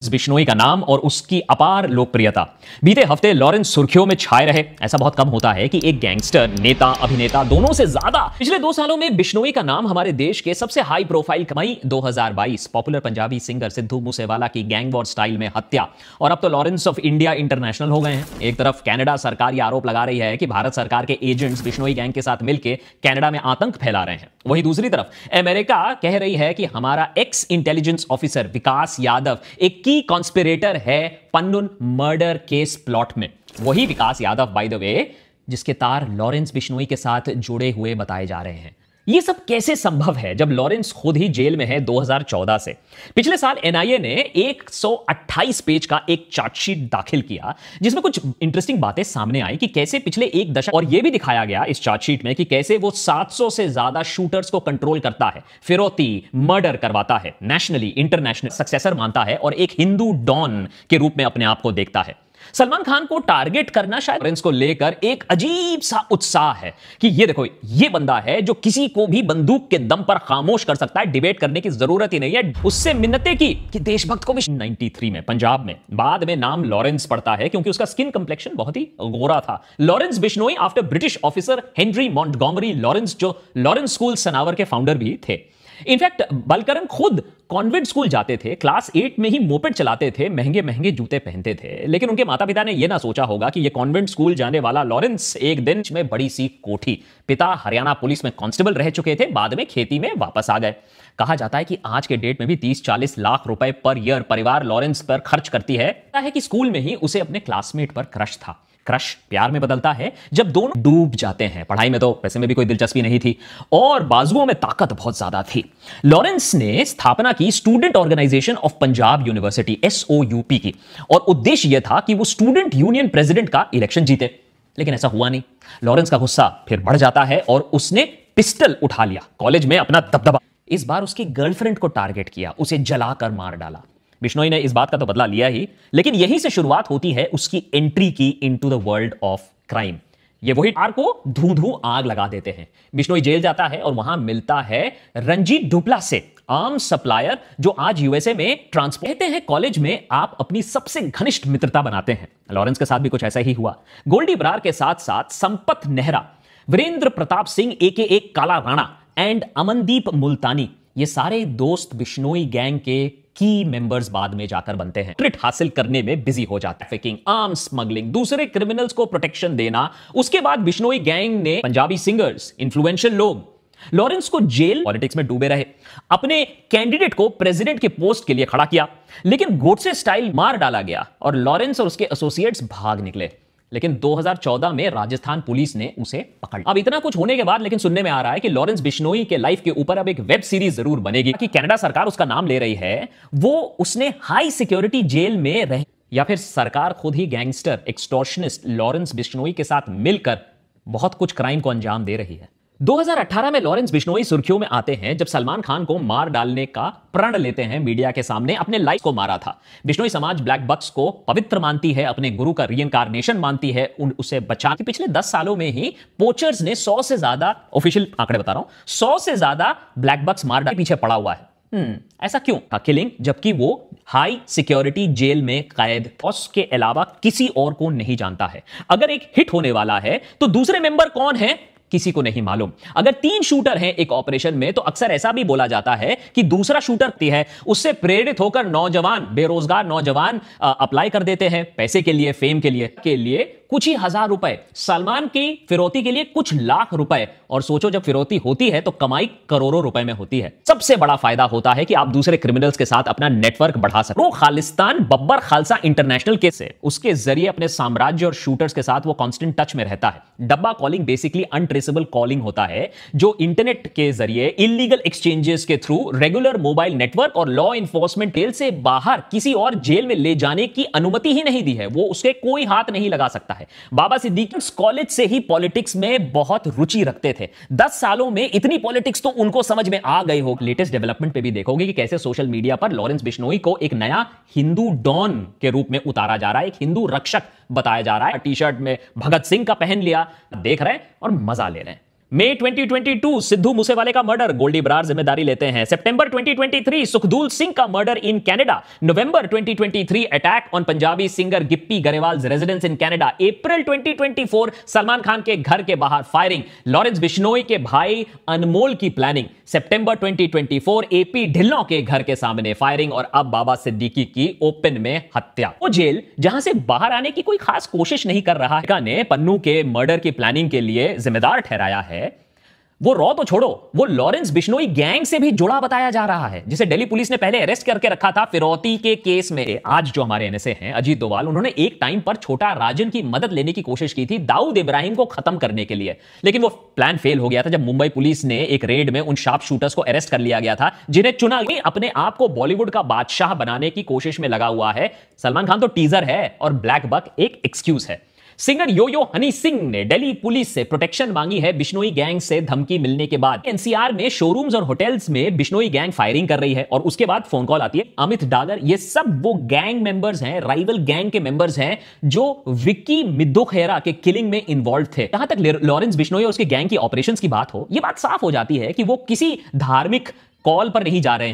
बिश्नोई का नाम और उसकी अपार लोकप्रियता। बीते हफ्ते लॉरेंस सुर्खियों में छाए रहे। ऐसा बहुत कम होता है कि एक गैंगस्टर नेता अभिनेता दोनों से ज्यादा। पिछले 2 सालों में बिश्नोई का नाम हमारे देश के सबसे हाई प्रोफाइल मई 2022 पॉपुलर पंजाबी सिंगर सिद्धू मूसेवाला की गैंग वॉर स्टाइल में हत्या, और अब तो लॉरेंस ऑफ इंडिया इंटरनेशनल हो गए हैं। एक तरफ कनाडा सरकार यह आरोप लगा रही है कि भारत सरकार के एजेंट्स बिश्नोई गैंग के साथ मिलकर कनाडा में आतंक फैला रहे हैं। वहीं दूसरी तरफ अमेरिका कह रही है कि हमारा एक्स इंटेलिजेंस ऑफिसर विकास यादव एक की कॉन्स्पिरेटर है पन्नुन मर्डर केस प्लॉट में। वही विकास यादव बाय द वे जिसके तार लॉरेंस बिश्नोई के साथ जुड़े हुए बताए जा रहे हैं। ये सब कैसे संभव है जब लॉरेंस खुद ही जेल में है 2014 से। पिछले साल एनआईए ने 128 पेज का एक चार्जशीट दाखिल किया जिसमें कुछ इंटरेस्टिंग बातें सामने आई कि कैसे पिछले एक दशक, और यह भी दिखाया गया इस चार्जशीट में कि कैसे वो 700 से ज्यादा शूटर्स को कंट्रोल करता है, फिरौती मर्डर करवाता है, नेशनली इंटरनेशनल सक्सेसर मानता है और एक हिंदू डॉन के रूप में अपने आप को देखता है। सलमान खान को टारगेट करना शायद लॉरेंस को लेकर एक अजीब सा उत्साह है कि ये देखो, ये बंदा है जो किसी को भी बंदूक के दम पर खामोश कर सकता है, डिबेट करने की जरूरत ही नहीं है। उससे मिन्नतें की कि देशभक्त को भी 93 में पंजाब में बाद में नाम लॉरेंस पड़ता है क्योंकि उसका स्किन कंप्लेक्शन बहुत ही गोरा था। Lawrence Bishnoi after British officer Henry Montgomery Lawrence, जो लॉरेंस स्कूल सनावर के फाउंडर भी थे। इनफैक्ट बलकरन खुद कॉन्वेंट स्कूल जाते थे, क्लास 8 में ही मोपेड चलाते थे, महंगे महंगे जूते पहनते थे। लेकिन उनके माता पिता ने यह ना सोचा होगा कि यह कॉन्वेंट स्कूल जाने वाला लॉरेंस एक दिन में बड़ी सी कोठी। पिता हरियाणा पुलिस में कांस्टेबल रह चुके थे, बाद में खेती में वापस आ गए। कहा जाता है कि आज के डेट में भी 30-40 लाख रुपए पर ईयर परिवार लॉरेंस पर खर्च करती है। कि स्कूल में ही उसे अपने क्लासमेट पर क्रश था। क्रश प्यार में बदलता है जब दोनों डूब जाते हैं। पढ़ाई में तो वैसे में भी कोई दिलचस्पी नहीं थी और बाजुओं में ताकत बहुत ज्यादा थी। लॉरेंस ने स्थापना की Student Organisation of Punjab University SOUP की, और उद्देश्य यह था कि वो स्टूडेंट यूनियन प्रेसिडेंट का इलेक्शन जीते। लेकिन ऐसा हुआ नहीं। लॉरेंस का गुस्सा फिर बढ़ जाता है और उसने पिस्टल उठा लिया, कॉलेज में अपना दबदबा। इस बार उसकी गर्लफ्रेंड को टारगेट किया, उसे जलाकर मार डाला। बिश्नोई ने इस बात का तो बदला लिया ही, लेकिन यहीं से शुरुआत होती है उसकी एंट्री की into the world of crime. ये वही आर को धू आग लगा देते हैं। बिश्नोई जेल जाता है और वहां मिलता है रंजीत डुपला से, आर्म्स सप्लायर जो आज यूएसए में ट्रांसपोर्ट। कहते हैं कॉलेज में आप अपनी सबसे घनिष्ठ मित्रता बनाते हैं। लॉरेंस के साथ भी कुछ ऐसा ही हुआ। गोल्डी बरार के साथ साथ संपत नेहरा, वीरेंद्र प्रताप सिंह AKA काला राणा एंड अमनदीप मुल्तानी, ये सारे दोस्त बिश्नोई गैंग के की मेंबर्स बाद में जाकर बनते हैं। ट्रिट हासिल करने में बिजी हो जाते हैं, ट्रैफिकिंग, आर्म्स स्मगलिंग, दूसरे क्रिमिनल्स को प्रोटेक्शन देना। उसके बाद बिश्नोई गैंग ने पंजाबी सिंगर्स, इन्फ्लुएंशियल लोग, लॉरेंस को जेल, पॉलिटिक्स में डूबे रहे, अपने कैंडिडेट को प्रेसिडेंट के पोस्ट के लिए खड़ा किया, लेकिन गोडसे स्टाइल मार डाला गया और लॉरेंस और उसके एसोसिएट्स भाग निकले। लेकिन 2014 में राजस्थान पुलिस ने उसे पकड़ लिया। अब इतना कुछ होने के बाद लेकिन सुनने में आ रहा है कि लॉरेंस बिश्नोई के लाइफ के ऊपर अब एक वेब सीरीज जरूर बनेगी कि कनाडा सरकार उसका नाम ले रही है, वो उसने हाई सिक्योरिटी जेल में रह, या फिर सरकार खुद ही गैंगस्टर एक्सटॉर्शनिस्ट लॉरेंस बिश्नोई के साथ मिलकर बहुत कुछ क्राइम को अंजाम दे रही है। 2018 में लॉरेंस बिश्नोई सुर्खियों में आते हैं जब सलमान खान को मार डालने का प्रण लेते हैं मीडिया के सामने। अपने लाइफ को मारा था। बिश्नोई समाज ब्लैक बक्स को पवित्र मानती है, अपने गुरु का रीइंकार्नेशन मानती है, उसे बचा के। पिछले 10 सालों में ही पोचर्स ने 100 से ज्यादा, ऑफिशियल आंकड़े बता रहा हूं, 100 से ज्यादा ब्लैक बक्स मार डाल पीछे पड़ा हुआ है। ऐसा क्यों था किलिंग, जबकि वो हाई सिक्योरिटी जेल में कैद उसके अलावा किसी और को नहीं जानता है। अगर एक हिट होने वाला है तो दूसरे मेंबर कौन है किसी को नहीं मालूम। अगर 3 शूटर हैं एक ऑपरेशन में तो अक्सर ऐसा भी बोला जाता है कि दूसरा शूटर है, उससे प्रेरित होकर नौजवान, बेरोजगार नौजवान अप्लाई कर देते हैं पैसे के लिए, फेम के लिए कुछ ही हजार रुपए, सलमान की फिरौती के लिए कुछ लाख रुपए। और सोचो जब फिरौती होती है तो कमाई करोड़ों रुपए में होती है। सबसे बड़ा फायदा होता है कि आप दूसरे क्रिमिनल्स के साथ अपना नेटवर्क बढ़ा सकते हो। खालिस्तान बब्बर खालसा इंटरनेशनल के से उसके जरिए अपने साम्राज्य और शूटर्स के साथ वो कांस्टेंट टच में रहता है। डब्बा कॉलिंग बेसिकली अनट्रेसेबल कॉलिंग होता है जो इंटरनेट के जरिए इलीगल एक्सचेंजेस के थ्रू रेगुलर मोबाइल नेटवर्क और लॉ इन्फोर्समेंट जेल से बाहर किसी और जेल में ले जाने की अनुमति ही नहीं दी है। वो उसके कोई हाथ नहीं लगा सकता है। बाबा सिद्दीकी कॉलेज से ही पॉलिटिक्स में बहुत रुचि रखते थे। 10 सालों में इतनी पॉलिटिक्स तो उनको समझ में आ गई हो। लेटेस्ट डेवलपमेंट पे भी देखोगे कि कैसे सोशल मीडिया पर लॉरेंस बिश्नोई को एक नया हिंदू डॉन के रूप में उतारा जा रहा है, एक हिंदू रक्षक बताया जा रहा है। टी शर्ट में भगत सिंह का पहन लिया, देख रहे हैं और मजा ले रहे हैं। मई 2022 सिद्धू मूसेवाले का मर्डर, गोल्डी बरार जिम्मेदारी लेते हैं। सितंबर 2023 सुखदूल सिंह का murder in Canada. November 2023 attack on Punjabi singer Gippy Grewal residence in Canada. April 2024 Salman Khan के घर के बाहर फायरिंग, लॉरेंस बिश्नोई के भाई अनमोल की प्लानिंग। सितंबर 2024 एपी ढिल्लों के घर के सामने फायरिंग और अब बाबा सिद्दीकी की ओपन में हत्या। वो जेल जहां से बाहर आने की कोई खास कोशिश नहीं कर रहा है ने पन्नू के मर्डर की प्लानिंग के लिए जिम्मेदार ठहराया है। वो रॉ तो छोड़ो, वो लॉरेंस बिश्नोई गैंग से भी जुड़ा बताया जा रहा है, जिसे दिल्ली पुलिस ने पहले अरेस्ट करके रखा था फिरौती के केस में। आज जो हमारे एनएसए हैं अजीत डोभाल, उन्होंने एक टाइम पर छोटा राजन की मदद लेने की कोशिश की थी दाऊद इब्राहिम को खत्म करने के लिए, लेकिन वो प्लान फेल हो गया था जब मुंबई पुलिस ने एक रेड में उन शार्प शूटर्स को अरेस्ट कर लिया गया था, जिन्हें चुना गया। अपने आप को बॉलीवुड का बादशाह बनाने की कोशिश में लगा हुआ है। सलमान खान तो टीजर है और ब्लैक बक एक एक्सक्यूज है। सिंगर योयो हनी सिंह ने दिल्ली पुलिस से प्रोटेक्शन मांगी है बिश्नोई गैंग से धमकी मिलने के बाद। एनसीआर में शोरूम्स और होटल्स में बिश्नोई गैंग फायरिंग कर रही है और उसके बाद फोन कॉल आती है। अमित डागर, ये सब वो गैंग मेंबर्स हैं, राइवल गैंग के मेंबर्स हैं जो विक्की मिद्दो खेरा के किलिंग में इन्वॉल्व थे। जहां तक लॉरेंस बिश्नोई और उसके गैंग की ऑपरेशंस की बात हो, यह बात साफ हो जाती है कि वो किसी धार्मिक कॉल पर नहीं जा रहे हैं।